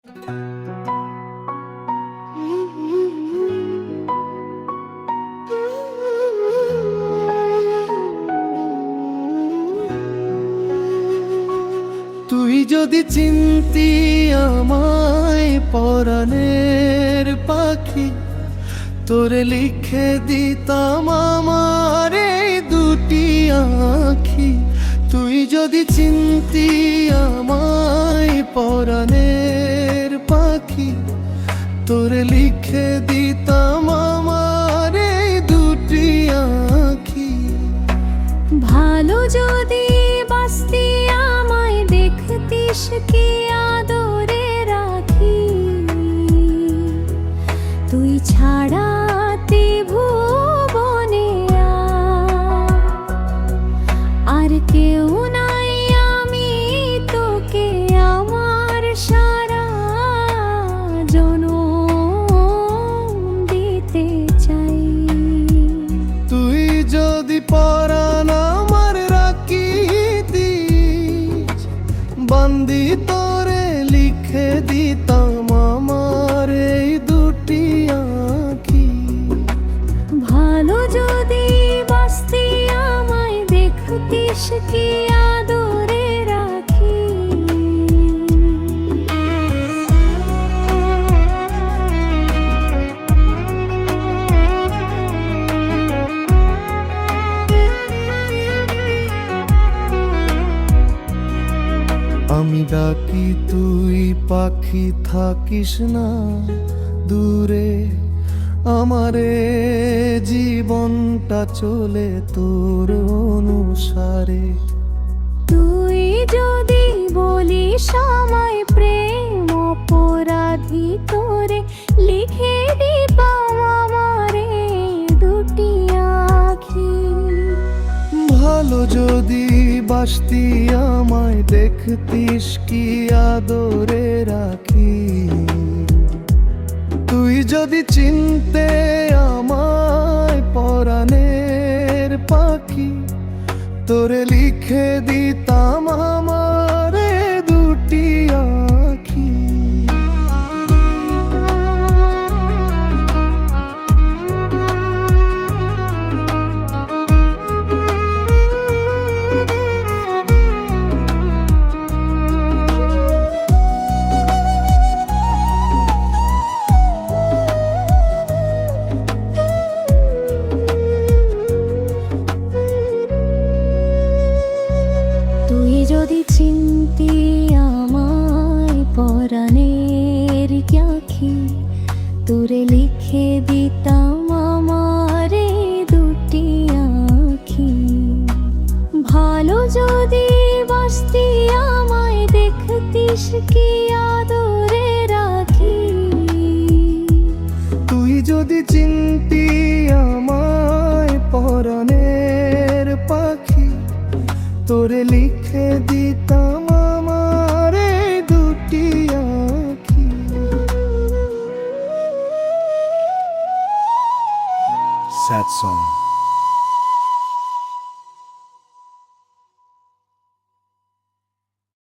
তুই যদি চিনতি আমায় পরাণের পাখি, তোরে লিখে দিতাম আমার এই দুটি আঁখি। তুই যদি চিনতি আমায় পরাণের পাখি, তোরে লিখে দিতাম আমার এই দুটি আঁখি। ভালো যদি বাসতি আমায় দেখতিস কি আদরে রাখি, তুই ছাড়া ভুবনে আর কেউ নাই, আমি তোকে আমার সারা জনম দিতে চাই। তুই যদি পরাণ আমার রাখিতিস, বান্দি তোরে লিখে দিতাম আমার এই দুটি আঁখি। ভালো যদি বাসতি আমায় দেখতিস কি আদরে রাখি। আমি ডাকি তুই পাখি থাকিস না দূরে, আমারে জীবনটা চলে তোর অনুসারে। তুই যদি বলিস আমায় প্রেম অপরাধী, তোরে লিখে দিতাম আমারে দুটি আঁখি। ভালো যদি বাসতি আমায় দেখতিস কি আদরে রাখি। তুই যদি চিনতে আমায় পরাণের পাখি, তোরে লিখে দিতাম আমার দুটি আঁখি। তুই যদি চিনতি আমায় পরাণের আঁখি, তোরে লিখে দিতাম আমার দুটি আঁখি। ভালো যদি বাসতি আমায় দেখতিস কি আদরে রাখি। তুই যদি চিনতি আমায় পরাণের পাখি, তোরে লিখে দিতাম আমার এই দুটি আঁখি। Sad song.